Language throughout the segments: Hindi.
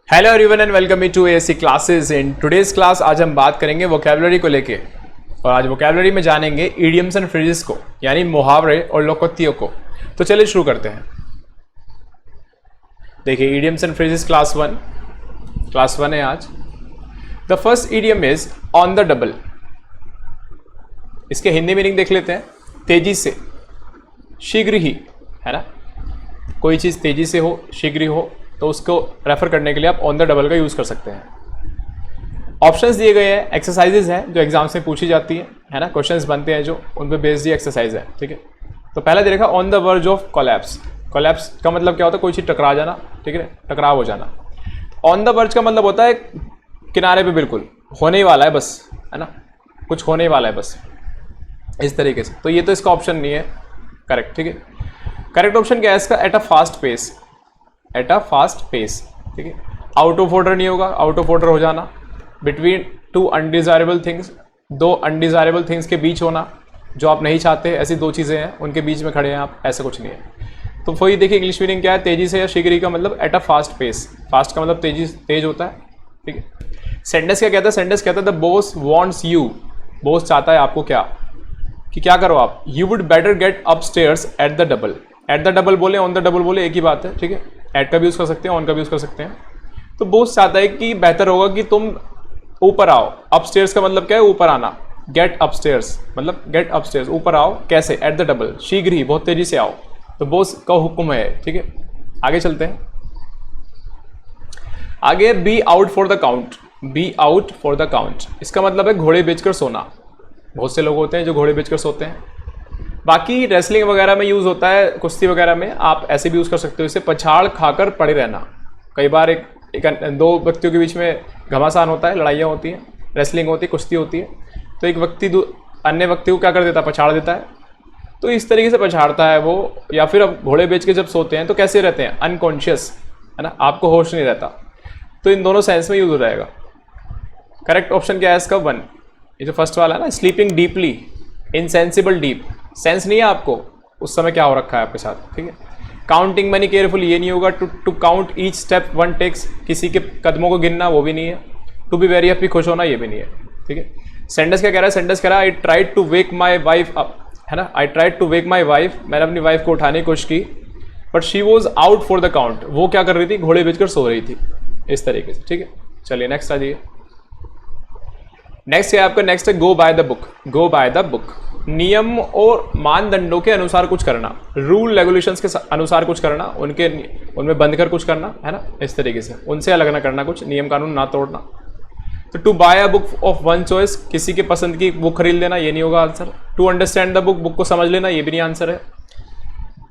Hello everyone and welcome to ASC classes. In today's class आज हम बात करेंगे वोकैबुलरी को लेके, और आज वोकैबुलरी में जानेंगे इडियम्स एंड फ्रेजेस को, यानी मुहावरे और लोकोक्तियों को। तो चलिए शुरू करते हैं। देखिए, idioms and phrases class one है आज। The first idiom is on the double. इसके हिंदी मीनिंग देख लेते हैं। तेजी से, शीघ्र ही, है ना। कोई चीज़ तेजी से हो, शीघ्र हो, तो उसको रेफर करने के लिए आप ऑन द डबल का यूज़ कर सकते हैं। ऑप्शंस दिए गए हैं, एक्सरसाइजेज हैं जो एग्जाम्स में पूछी जाती है ना। क्वेश्चंस बनते हैं जो उन पे बेस्ड ये एक्सरसाइज है, ठीक है। तो पहला दे रखा on the verge of collapse. Collapse का मतलब क्या होता है? कोई चीज़ टकरा जाना, ठीक है, टकराव हो जाना। ऑन द वर्ज का मतलब होता है किनारे पे, बिल्कुल होने ही वाला है बस, है ना, कुछ होने ही वाला है बस, इस तरीके से। तो ये तो इसका ऑप्शन नहीं है करेक्ट, ठीक है। करेक्ट ऑप्शन क्या है इसका? At a fast pace. At a fast pace, ठीक है। आउट ऑफ ऑर्डर नहीं होगा, आउट ऑफ ऑर्डर हो जाना। बिटवीन टू अनडिजायरेबल थिंग्स, दो अनडिजायरेबल थिंग्स के बीच होना, जो आप नहीं चाहते, ऐसी दो चीज़ें हैं, उनके बीच में खड़े हैं आप, ऐसा कुछ नहीं है। तो वही देखिए, इंग्लिश मीनिंग क्या है? तेजी से या शीघ्र का मतलब at a fast pace. Fast का मतलब तेज होता है, ठीक है। सेंटेंस क्या कहता है? सेंटेंस कहता है the boss wants you. Boss चाहता है आपको क्या, कि क्या करो आप? You would better gate upstairs at the double. At the double बोले, ऑन द डबल बोले, एक ही बात है, ठीक है। एट का भी यूज़ कर सकते हैं, ऑन का भी यूज़ कर सकते हैं। तो बॉस चाहता है कि बेहतर होगा कि तुम ऊपर आओ। अपस्टेयर्स का मतलब क्या है? ऊपर आना। गेट अपस्टेयर्स मतलब गेट अपस्टेयर्स, ऊपर आओ। कैसे? एट द डबल, शीघ्र ही, बहुत तेजी से आओ। तो बॉस का हुक्म है, ठीक है। आगे चलते हैं। आगे be out for the count. Be out for the count, इसका मतलब है घोड़े बेचकर सोना। बहुत से लोग होते हैं जो घोड़े बेचकर सोते हैं। बाकी रेसलिंग वगैरह में यूज़ होता है, कुश्ती वगैरह में आप ऐसे भी यूज़ कर सकते हो इसे। पछाड़ खाकर पड़े रहना। कई बार दो व्यक्तियों के बीच में घमासान होता है, लड़ाइयाँ होती हैं, रेसलिंग होती है, कुश्ती होती है। तो एक व्यक्ति अन्य व्यक्ति को क्या कर देता है? पछाड़ देता है। तो इस तरीके से पछाड़ता है वो। या फिर अब घोड़े बेच के जब सोते हैं तो कैसे रहते हैं? अनकॉन्शियस, है ना, आपको होश नहीं रहता। तो इन दोनों सेंस में यूज हो जाएगा। करेक्ट ऑप्शन क्या है इसका? 1। ये जो फर्स्ट वाला है ना, sleeping deeply, insensible deep. Sense नहीं है आपको उस समय क्या हो रखा है आपके साथ, ठीक है। काउंटिंग मनी केयरफुल, ये नहीं होगा। To count each step one takes, किसी के कदमों को गिनना, वो भी नहीं है। टू बी वेरी हैप्पी, खुश होना, ये भी नहीं है, ठीक है। सेंटेंस क्या कह रहा है? सेंटेंस कह रहा है I tried to wake my wife up, है ना। I tried to wake my wife, मैंने अपनी वाइफ को उठाने की कोशिश की, but she was out for the count. वो क्या कर रही थी? घोड़े बेचकर सो रही थी, इस तरीके से, ठीक है। चलिए नेक्स्ट आ जाइए। नेक्स्ट है आपका, नेक्स्ट है go by the book. Go by the book, नियम और मानदंडों के अनुसार कुछ करना, रूल रेगुलेशंस के अनुसार कुछ करना, उनमें बंध कर कुछ करना, है ना, इस तरीके से। उनसे अलग ना करना, कुछ नियम कानून ना तोड़ना। तो to buy a book of one choice, किसी के पसंद की बुक खरीद लेना, ये नहीं होगा answer. To understand the book, book को समझ लेना, ये भी नहीं आंसर है।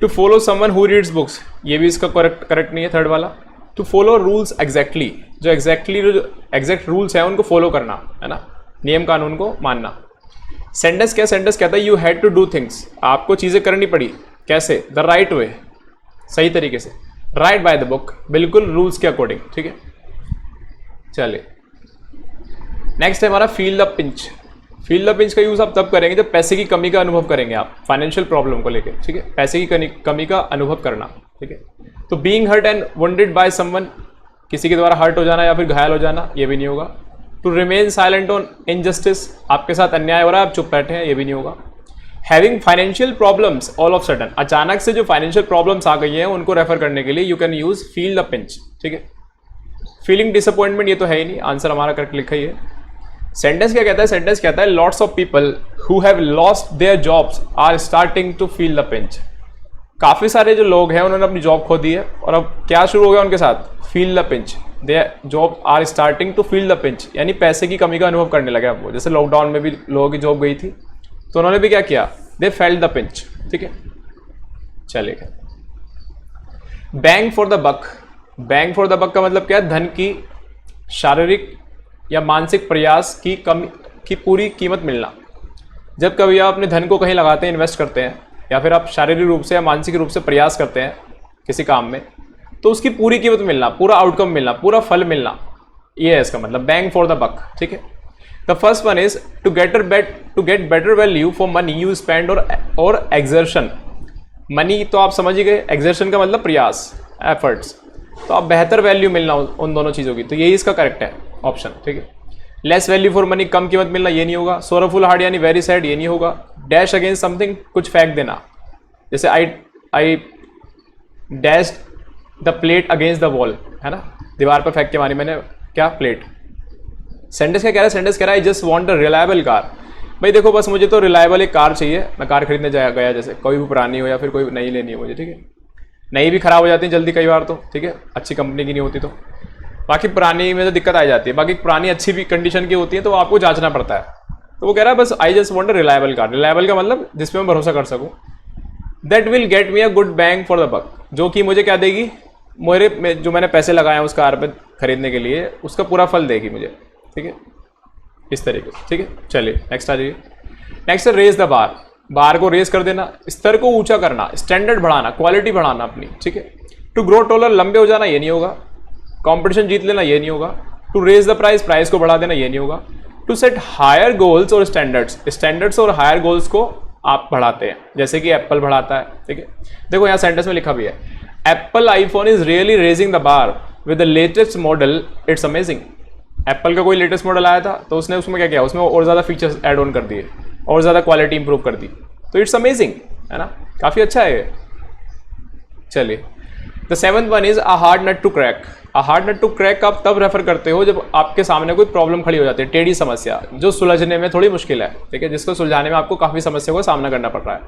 To follow someone who reads books, ये भी इसका करेक्ट नहीं है, थर्ड वाला। टू फॉलो रूल्स एग्जैक्टली, जो एग्जैक्ट रूल्स हैं उनको फॉलो करना, है ना, नियम कानून को मानना। सेंटेंस क्या? सेंटेंस कहता है you had to do things, आपको चीज़ें करनी पड़ी। कैसे? द राइट वे, सही तरीके से। राइट बाय द बुक, बिल्कुल रूल्स के अकॉर्डिंग, ठीक है। चलिए नेक्स्ट है हमारा feel the pinch. Feel the pinch का यूज़ आप तब करेंगे जब पैसे की कमी का अनुभव करेंगे आप, फाइनेंशियल प्रॉब्लम को लेकर, ठीक है। पैसे की कमी का अनुभव करना, ठीक है। तो being hurt and wounded by someone, किसी के द्वारा हर्ट हो जाना या फिर घायल हो जाना, ये भी नहीं होगा। To remain silent on injustice, आपके साथ अन्याय हो रहा है, आप चुप बैठे हैं, ये भी नहीं होगा। Having financial problems all of sudden, अचानक से जो फाइनेंशियल प्रॉब्लम्स आ गई हैं उनको रेफर करने के लिए you can use feel the pinch, ठीक है। फीलिंग डिसअपॉइंटमेंट, ये तो है ही नहीं, आंसर हमारा करेक्ट लिखा ही है। सेंटेंस क्या कहता है? सेंटेंस कहता है lots of people who have lost their jobs are starting to feel the pinch. काफ़ी सारे जो लोग हैं उन्होंने अपनी जॉब खो दी है, और अब क्या शुरू हो गया उनके साथ? Feel the pinch. They job are starting to feel the pinch, यानी पैसे की कमी का अनुभव करने लगे अब वो। जैसे लॉकडाउन में भी लोगों की जॉब गई थी, तो उन्होंने भी क्या किया? दे फेल्ट द पिंच, ठीक है। चलिए, bang for the buck. Bang for the buck का मतलब क्या है? धन की शारीरिक या मानसिक प्रयास की पूरी कीमत मिलना। जब कभी आप अपने धन को कहीं लगाते हैं, इन्वेस्ट करते हैं, या फिर आप शारीरिक रूप से या मानसिक रूप से प्रयास करते हैं किसी काम में, तो उसकी पूरी कीमत मिलना, पूरा आउटकम मिलना, पूरा फल मिलना, ये है इसका मतलब बैंग फॉर द बक, ठीक है। The first one is to get better value for money you spend और एक्सर्शन। मनी तो आप समझ ही गए, एक्सर्शन का मतलब प्रयास, एफर्ट्स। तो आप बेहतर वैल्यू मिलना उन दोनों चीज़ों की, तो यही इसका करेक्ट है ऑप्शन, ठीक है। लेस वैल्यू फॉर मनी, कम कीमत मिलना, ये नहीं होगा। सोरफुल हार्ट यानी वेरी सैड, ये नहीं होगा। डैश अगेंस्ट समथिंग, कुछ फेंक देना, जैसे I dash the plate against the wall, है ना, दीवार पर फेंक के मारी मैंने क्या, प्लेट। सेंटेंस क्या कह रहा है, सेंटेंस कह रहा है आई just want a reliable car. भाई देखो बस मुझे तो रिलायबल एक कार चाहिए, मैं कार खरीदने गया, जैसे कोई भी पुरानी हो या फिर कोई नई लेनी हो मुझे, ठीक है। नई भी खराब हो जाती है जल्दी कई बार तो, ठीक है, अच्छी कंपनी की नहीं होती तो। बाकी पुरानी में तो दिक्कत आ जाती है, बाकी पुरानी अच्छी भी कंडीशन की होती है तो आपको जांचना पड़ता है। तो वो कह रहा है बस I just want a reliable car. Reliable का मतलब जिसपे मैं भरोसा कर सकूँ। That will get me a good bang for the buck, जो कि मुझे क्या देगी, मेरे जो मैंने पैसे लगाए हैं उस कार पे खरीदने के लिए, उसका पूरा फल देगी मुझे, ठीक है, इस तरीके से, ठीक है। चलिए नेक्स्ट आ जाइए। नेक्स्ट है रेज द बार, बार को रेज कर देना, स्तर को ऊंचा करना, स्टैंडर्ड बढ़ाना, क्वालिटी बढ़ाना अपनी, ठीक है। टू ग्रो टॉलर, लंबे हो जाना, ये नहीं होगा। कंपटीशन जीत लेना, ये नहीं होगा। To raise the price, price को बढ़ा देना, ये नहीं होगा। टू सेट हायर गोल्स और स्टैंडर्ड्स, स्टैंडर्ड्स और हायर गोल्स को आप बढ़ाते हैं, जैसे कि एप्पल बढ़ाता है, ठीक है। देखो यहाँ सेंटेंस में लिखा भी है, Apple iPhone is really raising the bar with the latest model, it's amazing. Apple का कोई लेटेस्ट मॉडल आया था तो उसने उसमें क्या किया, उसमें और ज़्यादा फीचर्स ऐड ऑन कर दिए और ज़्यादा क्वालिटी इंप्रूव कर दी, तो इट्स अमेजिंग, है ना, काफ़ी अच्छा है ये। चलिए the seventh one is a hard nut to crack. A hard nut to crack आप तब रेफर करते हो जब आपके सामने कोई प्रॉब्लम खड़ी हो जाती है, टेढ़ी समस्या जो सुलझने में थोड़ी मुश्किल है, ठीक है, जिसको सुलझाने में आपको काफ़ी समस्या का सामना करना पड़ रहा है।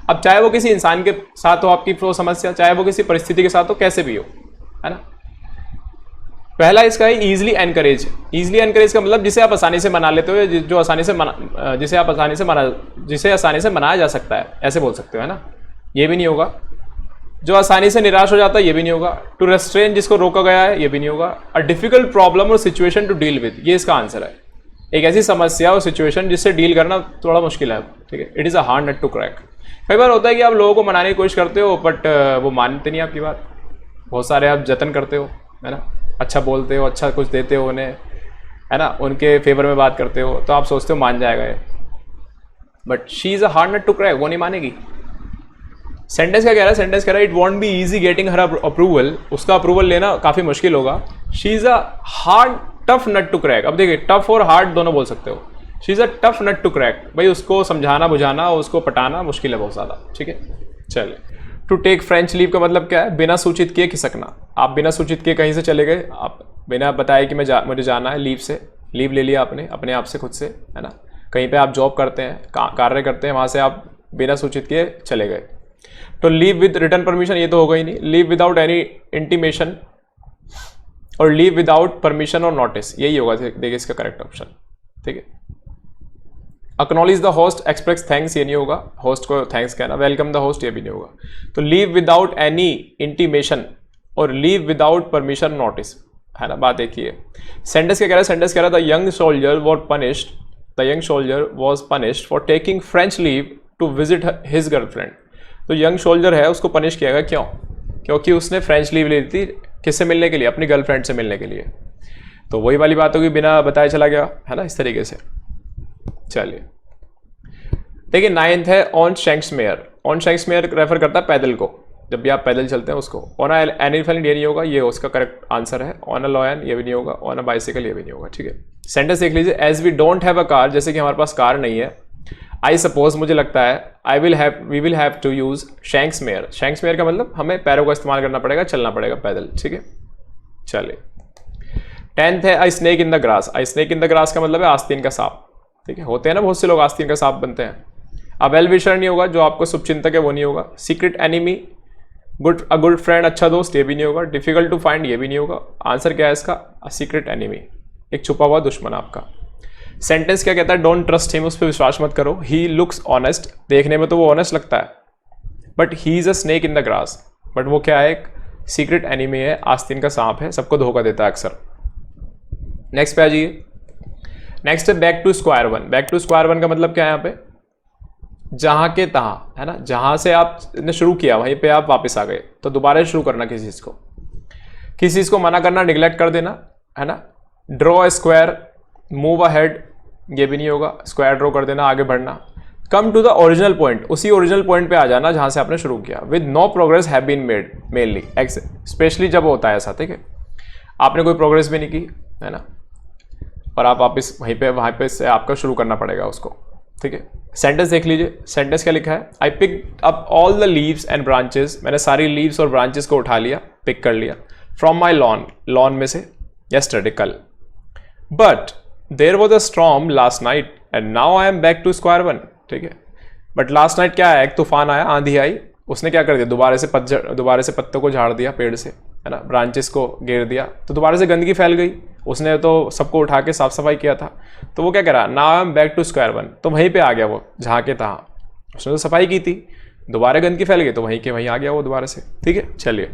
अब चाहे वो किसी इंसान के साथ हो आपकी वो समस्या, चाहे वो किसी परिस्थिति के साथ हो, कैसे भी हो, है ना। पहला इसका है ईजिली एनकरेज। ईजिली एनकरेज का मतलब जिसे आप आसानी से मना लेते हो, जो आसानी से जिसे आसानी से मनाया जा सकता है, ऐसे बोल सकते हो, है ना, ये भी नहीं होगा। जो आसानी से निराश हो जाता है, ये भी नहीं होगा। टू रेस्ट्रेन, जिसको रोका गया है, ये भी नहीं होगा। अ डिफिकल्ट प्रॉब्लम और सिचुएशन टू डील विद, ये इसका आंसर है। एक ऐसी समस्या और सिचुएशन जिससे डील करना थोड़ा मुश्किल है, ठीक है। It is a hard nut to crack. कई बार होता है कि आप लोगों को मनाने की कोशिश करते हो बट वो मानते नहीं आपकी बात, बहुत सारे आप जतन करते हो, है ना, अच्छा बोलते हो, अच्छा कुछ देते हो उन्हें, है ना, उनके फेवर में बात करते हो, तो आप सोचते हो मान जाएगा ये, but she is a hard nut to crack, वो नहीं मानेगी। सेंटेंस क्या कह रहा है, सेंटेंस कह रहा है it won't be easy getting her approval, उसका अप्रूवल लेना काफ़ी मुश्किल होगा। She is a hard tough nut to crack. अब देखिए टफ और हार्ड दोनों बोल सकते हो। She is a tough nut to crack, भाई उसको समझाना बुझाना, उसको पटाना मुश्किल है बहुत ज़्यादा, ठीक है। चलिए टू टेक फ्रेंच लीव का मतलब क्या है, बिना सूचित किए खिसकना। आप बिना सूचित किए कहीं से चले गए, आप बिना बताए कि मुझे जाना है, लीव से लीव ले लिया आपने अपने आप से खुद से, है ना। कहीं पे आप जॉब करते हैं, कार्य करते हैं, वहाँ से आप बिना सूचित किए चले गए। तो लीव विद रिटर्न परमिशन, ये तो होगा ही नहीं। लीव विदाउट एनी इंटीमेशन और लीव विदाउट परमिशन और नोटिस, यही होगा देखिए इसका करेक्ट ऑप्शन, ठीक है। Acknowledge the host, express thanks, ये नहीं होगा, होस्ट को थैंक्स कहना। वेलकम द होस्ट, ये भी नहीं होगा। तो लीव विदाउट एनी इंटीमेशन और लीव विदाउट परमिशन नोटिस, है ना, बात देखिए। सेंटेंस क्या कह रहा है, सेंटेंस कह रहा है the young soldier was punished for taking French leave to visit his girlfriend. तो यंग सोल्जर है, उसको पनिश किया गया, क्यों? क्योंकि उसने फ्रेंच लीव ली थी, किससे मिलने के लिए, अपनी गर्लफ्रेंड से मिलने के लिए। तो वही वाली बात होगी, बिना बताए चला गया, है ना, इस तरीके से। चलिए देखिए नाइन्थ है ऑन शैंक्समेयर। ऑन शैंक्समेयर रेफर करता है पैदल को, जब भी आप पैदल चलते हैं उसको। ऑन एन एलिफेंट, ये नहीं होगा, ये उसका करेक्ट आंसर है। ऑन अ लॉयन, ये भी नहीं होगा। ऑन अ बाइसिकल, ये भी नहीं होगा, ठीक है। सेंटेंस देख लीजिए, as we don't have a car, जैसे कि हमारे पास कार नहीं है। आई सपोज, मुझे लगता है, we will have to use shanks mare. Shanks mare का मतलब हमें पैरों का इस्तेमाल करना पड़ेगा, चलना पड़ेगा पैदल, ठीक है। चलिए 10th है a snake in the grass. A snake in the grass का मतलब है आस्तीन का सांप, ठीक है। होते हैं ना बहुत से लोग आस्तीन का सांप बनते हैं। अब वेल विशर नहीं होगा, जो आपको शुभचिंतक है वो नहीं होगा। Secret enemy, a good friend, अच्छा दोस्त, ये भी नहीं होगा। डिफिकल्ट टू फाइंड, ये भी नहीं होगा। आंसर क्या है इसका, अ सीक्रेट एनिमी, एक छुपा हुआ दुश्मन आपका। सेंटेंस क्या कहता है, डोंट ट्रस्ट हिम, उस पर विश्वास मत करो। ही लुक्स ऑनेस्ट, देखने में तो वो ऑनेस्ट लगता है, but he is a snake in the grass, but वो क्या है, एक सीक्रेट एनिमी है, आस्तीन का सांप है, सबको धोखा देता है अक्सर। नेक्स्ट पे आ जाइए। नेक्स्ट है back to square one. Back to square one का मतलब क्या है, यहाँ पे जहां के तहां, है ना, जहां से आपने शुरू किया वहीं पे आप वापस आ गए, तो दोबारा शुरू करना किसी चीज को, किसी चीज को मना करना, निगलेक्ट कर देना, है ना। ड्रॉ स्क्वायर, मूव अहेड, ये भी नहीं होगा, स्क्वायर ड्रॉ कर देना, आगे बढ़ना। Come to the original point, उसी ओरिजिनल पॉइंट पे आ जाना जहां से आपने शुरू किया। With no progress have been made mainly, specially जब होता है ऐसा, ठीक है, आपने कोई प्रोग्रेस भी नहीं की है ना, और आप वापस वहीं पे से आपका शुरू करना पड़ेगा उसको, ठीक है। सेंटेंस देख लीजिए, सेंटेंस क्या लिखा है, I pick up all the leaves and branches, मैंने सारी लीव्स और ब्रांचेस को उठा लिया, पिक कर लिया, फ्रॉम माई लॉन, लॉन में से, यस्टरडे कल, but there was a storm last night and now I am back to square one, ठीक है। बट लास्ट नाइट क्या है, एक तूफान आया, आंधी आई, उसने क्या कर दिया, दोबारा से पत्तों को झाड़ दिया पेड़ से, है ना, ब्रांचेस को घेर दिया, तो दोबारा से गंदगी फैल गई, उसने तो सबको उठा के साफ सफाई किया था, तो वो क्या करा, now I am back to square one, तो वहीं पे आ गया वो, जहाँ के तहाँ, उसने तो सफाई की थी, दोबारा गंदगी फैल गई तो वहीं के वहीं आ गया वो दोबारा से, ठीक है। चलिए,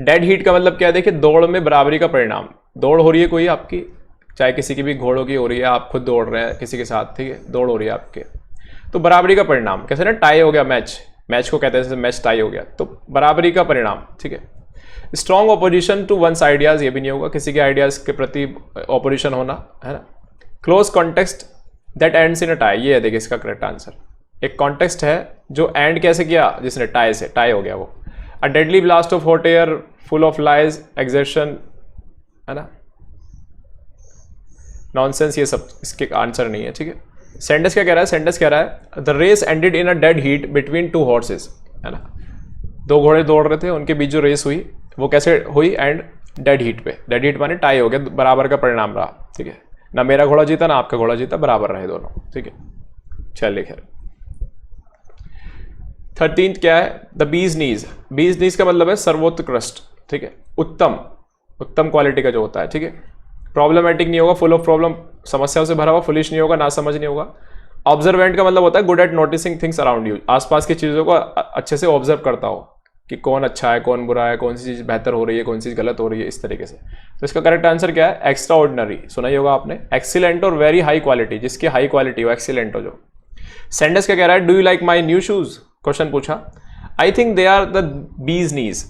डेड हीट का मतलब क्या है, देखिए दौड़ में बराबरी का परिणाम, दौड़ हो रही है कोई आपकी, चाहे किसी की भी घोड़ों की हो रही है, आप खुद दौड़ रहे हैं किसी के साथ, ठीक है, दौड़ हो रही है आपके, तो बराबरी का परिणाम, कैसे ना, टाई हो गया मैच, मैच को कहते हैं जैसे मैच टाई हो गया, तो बराबरी का परिणाम, ठीक है। Strong opposition to one's ideas, ये भी नहीं होगा, किसी के आइडियाज के प्रति ऑपोजिशन होना, है ना। Close context that ends in a tie, ये है देखिए इसका करेक्ट आंसर, एक कॉन्टेक्स्ट है जो एंड कैसे किया, जिसने टाई से, टाई हो गया वो। A deadly blast of hot air full of lies exertion, है ना, नॉनसेंस, ये सब इसके आंसर नहीं है, ठीक है। सेंटेंस क्या कह रहा है, सेंटेंस कह रहा है the race ended in a dead heat between two horses, है ना, दो घोड़े दौड़ रहे थे, उनके बीच जो रेस हुई वो कैसे हुई, एंड डेड हीट पे, डेड हीट माने टाई हो गया, बराबर का परिणाम रहा, ठीक है, ना मेरा घोड़ा जीता ना आपका घोड़ा जीता, बराबर रहे दोनों, ठीक है। चलिए खैर, 13th क्या है, द बीज नीज, बीज नीज का मतलब है सर्वोत्कृष्ट, ठीक है, उत्तम, उत्तम क्वालिटी का जो होता है, ठीक है। प्रॉब्लमेटिक नहीं होगा, फुल ऑफ प्रॉब्लम, समस्याओं से भरा हुआ, फुलिश नहीं होगा, ना समझ नहीं होगा। ऑब्जर्वेंट का मतलब होता है good at noticing things around you, आसपास की चीज़ों को अच्छे से ऑब्जर्व करता हो कि कौन अच्छा है, कौन बुरा है, कौन सी चीज़ बेहतर हो रही है, कौन सी चीज़ गलत हो रही है, इस तरीके से। तो इसका करेक्ट आंसर क्या है, एक्स्ट्रा ऑर्डिनरी, सुना ही होगा आपने, एक्सीलेंट और वेरी हाई क्वालिटी, जिसकी हाई क्वालिटी हो, एक्सीलेंट हो जो। सेंटेंस क्या कह रहा है, do you like my new shoes, question पूछा, I think they are the bee's knees,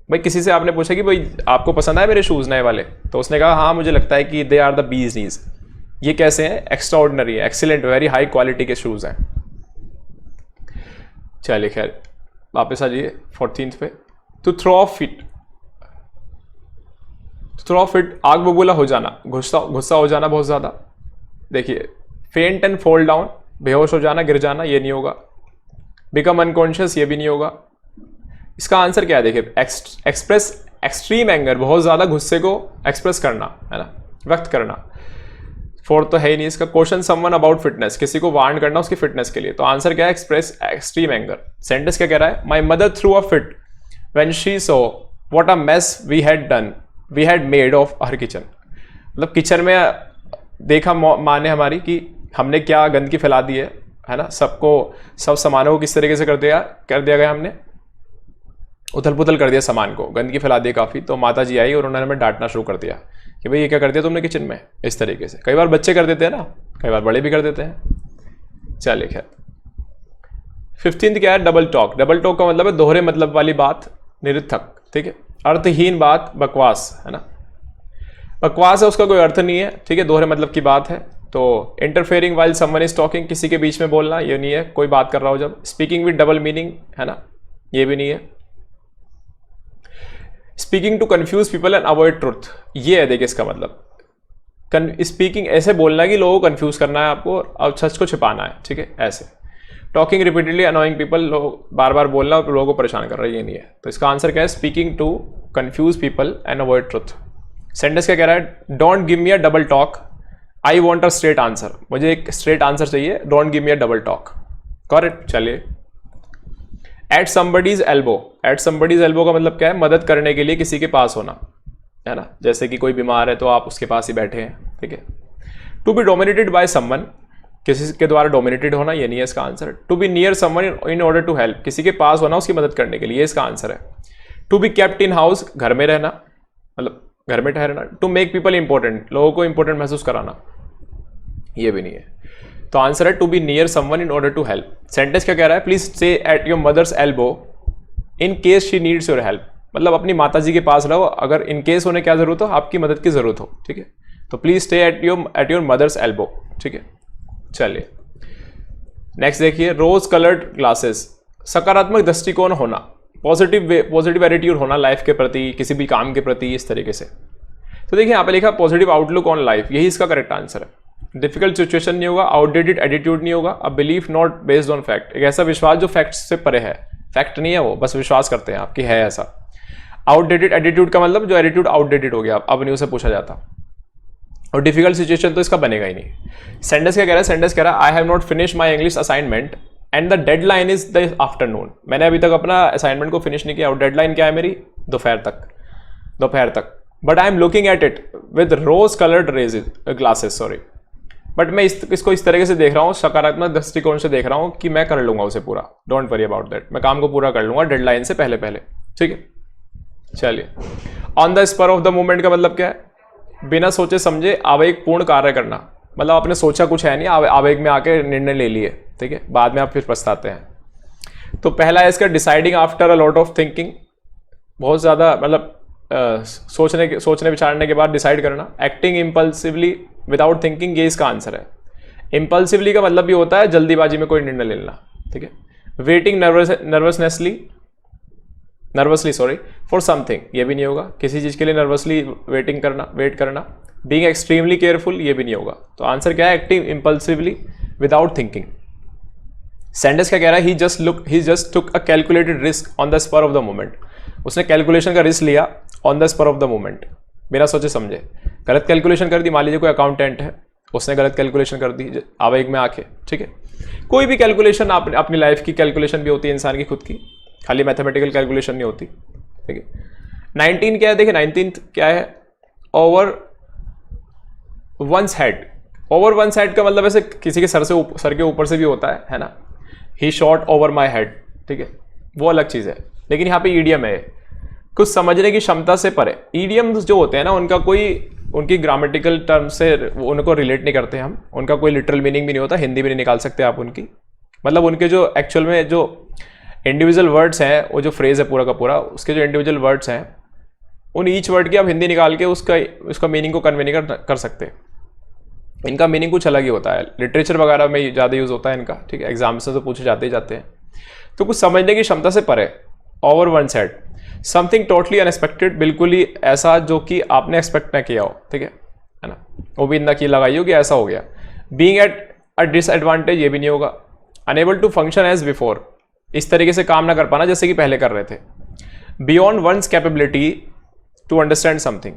भाई किसी से आपने पूछा कि भाई आपको पसंद आए मेरे शूज नए वाले, तो उसने कहा हाँ मुझे लगता है कि दे आर द बीज नीज, ये कैसे हैं, एक्स्ट्रा ऑर्डिनरी है, एक्सीलेंट, वेरी हाई क्वालिटी के शूज हैं। चलिए खैर वापस आ जाइए 14th पे, to throw off fit, throw off fit, आग बबूला हो जाना, गुस्सा हो जाना बहुत ज्यादा, देखिए फेंट एंड फॉल डाउन, बेहोश हो जाना, गिर जाना, ये नहीं होगा। बिकम अनकॉन्शियस, ये भी नहीं होगा। इसका आंसर क्या है, देखिए एक्सप्रेस एक्सट्रीम एंगर, बहुत ज्यादा गुस्से को एक्सप्रेस करना, है ना, व्यक्त करना। फोर्थ तो है ही नहीं इसका। क्वेश्चन समवन अबाउट फिटनेस, किसी को वार्न करना उसकी फिटनेस के लिए, तो आंसर क्या है, एक्सप्रेस एक्सट्रीम एंगर। सेंटेंस क्या कह रहा है, my mother threw a fit when she saw what a mess we had made of her kitchen, मतलब किचन में देखा माँ ने हमारी कि हमने क्या गंदगी फैला दी है ना, सब सामानों को किस तरीके से कर दिया गया, हमने उथल पुथल कर दिया सामान को, गंदगी फैला दी काफ़ी। तो माता जी आई और उन्होंने हमें डांटना शुरू कर दिया कि भाई ये क्या कर दिया तुमने किचन में, इस तरीके से। कई बार बच्चे कर देते हैं ना, कई बार बड़े भी कर देते हैं। चलिए खैर 15th क्या है, डबल टॉक। डबल टॉक का मतलब है दोहरे मतलब वाली बात, निरर्थक, ठीक है, अर्थहीन बात, बकवास, है ना, बकवास है उसका कोई अर्थ नहीं है, ठीक है, दोहरे मतलब की बात है। तो interfering while someone is talking, किसी के बीच में बोलना, ये नहीं है, कोई बात कर रहा हो जब। स्पीकिंग विद डबल मीनिंग, है ना, ये भी नहीं है। Speaking to confuse people and avoid truth, ये है देखिए इसका मतलब, स्पीकिंग ऐसे बोलना है कि लोगों को कंफ्यूज करना है आपको और सच को छिपाना है, ठीक है, ऐसे। टॉकिंग रिपीटेडली अनोइंग पीपल, लोग बार बार बोलना और लोगों को परेशान कर रहा है, ये नहीं है। तो इसका आंसर क्या है, speaking to confuse people and avoid truth. Sentence क्या कह रहा है, don't give me a double talk, I want a straight answer, मुझे एक स्ट्रेट आंसर चाहिए, don't give me a double talk, correct. चलिए at somebody's elbow, at somebody's elbow का मतलब क्या है, मदद करने के लिए किसी के पास होना, है ना, जैसे कि कोई बीमार है तो आप उसके पास ही बैठे हैं, ठीक है। To be dominated by someone, किसी के द्वारा डोमिनेटेड होना, ये नहीं है इसका answer. To be near someone in order to help, किसी के पास होना उसकी मदद करने के लिए, ये इसका आंसर है। To be kept in house, घर में रहना, मतलब घर में ठहरना। टू मेक पीपल इंपॉर्टेंट, लोगों को इंपॉर्टेंट महसूस कराना, ये भी नहीं है। तो आंसर है to be near someone in order to help. Sentence क्या कह रहा है, please stay at your mother's elbow in case she needs your help, मतलब अपनी माता जी के पास रहो अगर इन केस उन्हें क्या जरूरत हो, आपकी मदद की जरूरत हो, ठीक है। तो please stay at your mother's elbow, ठीक है। चलिए नेक्स्ट देखिए, रोज कलर्ड ग्लासेस, सकारात्मक दृष्टिकोण होना, पॉजिटिव एटीट्यूड होना लाइफ के प्रति, किसी भी काम के प्रति, इस तरीके से। तो देखिए यहाँ पे लिखा पॉजिटिव आउटलुक ऑन लाइफ, यही इसका करेक्ट आंसर है। डिफिकल्ट सिचुएशन नहीं होगा, आउटडेटेड एटीट्यूड नहीं होगा, a belief not based on fact, एक ऐसा विश्वास जो फैक्ट से परे है, फैक्ट नहीं है वो, बस विश्वास करते हैं आपकी है ऐसा। आउटडेटेड एटीट्यूड का मतलब जो एटीट्यूड आउटडेटेड हो गया, अब नहीं उसे पूछा जाता। और डिफिकल्ट सिचुएशन तो इसका बनेगा ही नहीं। सेंटेंस क्या कह रहा है, सेंटेंस कह रहा है I have not finish my English assignment and the deadline is the afternoon, मैंने अभी तक अपना असाइनमेंट को फिनिश नहीं किया और डेडलाइन क्या है मेरी, दोपहर तक, but I am looking at it with rose coloured glasses, sorry, but मैं इसको इस तरीके से देख रहा हूँ, सकारात्मक दृष्टिकोण से देख रहा हूँ कि मैं कर लूंगा उसे पूरा, डोंट वरी अबाउट दैट, मैं काम को पूरा कर लूंगा डेडलाइन से पहले, ठीक है। चलिए, on the spur of the moment का मतलब क्या है, बिना सोचे समझे आवेगपूर्ण कार्य करना, मतलब आपने सोचा कुछ है नहीं, आवेग में आके निर्णय ले लिए, ठीक है, बाद में आप फिर पछताते हैं। तो पहला है इसका deciding after a lot of thinking, बहुत ज़्यादा मतलब सोचने विचारने के बाद डिसाइड करना। एक्टिंग इम्पल्सिवली विदाउट थिंकिंग, ये इसका आंसर है। इम्पल्सिवली का मतलब भी होता है जल्दीबाजी में कोई निर्णय ले लेना, ठीक है। Waiting nervously sorry for something, ये भी नहीं होगा, किसी चीज़ के लिए नर्वसली वेट करना। बीइंग एक्सट्रीमली केयरफुल, ये भी नहीं होगा। तो आंसर क्या है, acting impulsively without thinking. Sentence क्या कह रहा है, he just took a calculated risk on the spur of the moment, उसने कैलकुलेशन का रिस्क लिया on the spur of the moment, बिना सोचे समझे। गलत कैलकुलेशन कर दी, मान लीजिए कोई अकाउंटेंट है, उसने गलत कैलकुलेशन कर दी आवेग में आके, ठीक है। कोई भी कैलकुलेशन अपनी लाइफ की कैलकुलेशन भी होती है इंसान की खुद की, खाली मैथमेटिकल कैलकुलेशन नहीं होती, ठीक है। 19 क्या है, देखिए 19 क्या है, over once head. Over once head का मतलब ऐसे किसी के सर के ऊपर से भी होता है ना। ही शॉट ओवर माई हेड, ठीक है, वो अलग चीज़ है। लेकिन यहाँ पे ईडियम है, कुछ समझने की क्षमता से परे। ईडियम्स जो होते हैं ना, उनकी ग्रामेटिकल टर्म से उनको रिलेट नहीं करते हम, उनका कोई लिटरल मीनिंग भी नहीं होता, हिंदी में नहीं निकाल सकते आप उनकी, मतलब उनके जो एक्चुअल में जो इंडिविजुअल वर्ड्स हैं, वो जो फ्रेज है पूरा का पूरा, उसके जो इंडिविजुअल वर्ड्स हैं, उन ईच वर्ड की आप हिंदी निकाल के उसका मीनिंग को कन्वे नहीं कर सकते। इनका मीनिंग कुछ अलग ही होता है, लिटरेचर वगैरह में ज़्यादा यूज़ होता है इनका, ठीक है, एग्जाम से तो पूछे जाते ही जाते हैं। तो कुछ समझने की क्षमता से परे, over one side. Something totally unexpected, बिल्कुल ही ऐसा जो कि आपने एक्सपेक्ट ना किया हो, ठीक है ना, वो भी ना की लगाई हो कि ऐसा हो गया। बीइंग एट अ डिसएडवांटेज, ये भी नहीं होगा। Unable to function as before, इस तरीके से काम ना कर पाना जैसे कि पहले कर रहे थे। Beyond one's capability to understand something,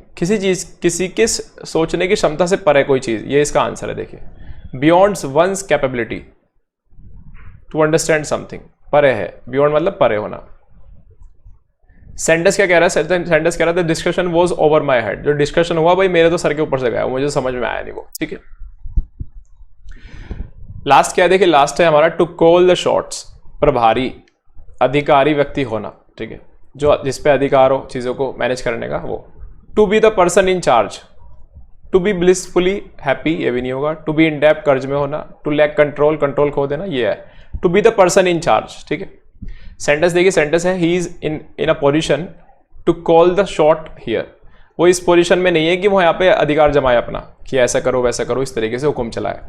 किसी के सोचने की क्षमता से परे कोई चीज़, ये इसका आंसर है। देखिए, beyond one's capability to understand something, परे है, बियॉन्ड मतलब परे होना। सेंटेंस क्या कह रहा है, सेंटेंस कह रहा था discussion was over my head, जो डिस्कशन हुआ भाई मेरे तो सर के ऊपर से गया, मुझे समझ में आया नहीं वो, ठीक है। लास्ट क्या है, देखिए लास्ट है हमारा टू कॉल द शॉट्स, प्रभारी अधिकारी व्यक्ति होना, ठीक है, जो जिस पे अधिकार हो चीज़ों को मैनेज करने का, वो। To be the person in charge, to be blissfully happy, ये भी नहीं होगा। टू बी इन डेप्थ, कर्ज में होना। टू लैक कंट्रोल खो देना, ये है। To be the person in charge, ठीक है। सेंटेंस देखिए, सेंटेंस है he is in a position to call the shot here, वो इस पोजिशन में नहीं है कि वो यहाँ पे अधिकार जमाए अपना कि ऐसा करो वैसा करो, इस तरीके से हुक्म चलाए।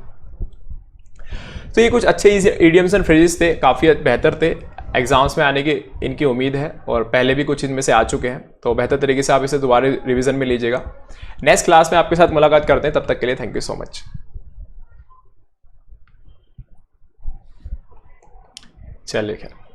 तो ये कुछ अच्छे इडियम्स एंड फ्रेजेस थे, काफ़ी बेहतर थे, एग्जाम्स में आने की इनकी उम्मीद है, और पहले भी कुछ इनमें से आ चुके हैं, तो बेहतर तरीके से आप इसे दोबारा रिवीजन में लीजिएगा। नेक्स्ट क्लास में आपके साथ मुलाकात करते हैं, तब तक के लिए थैंक यू सो मच। चलिए खैर।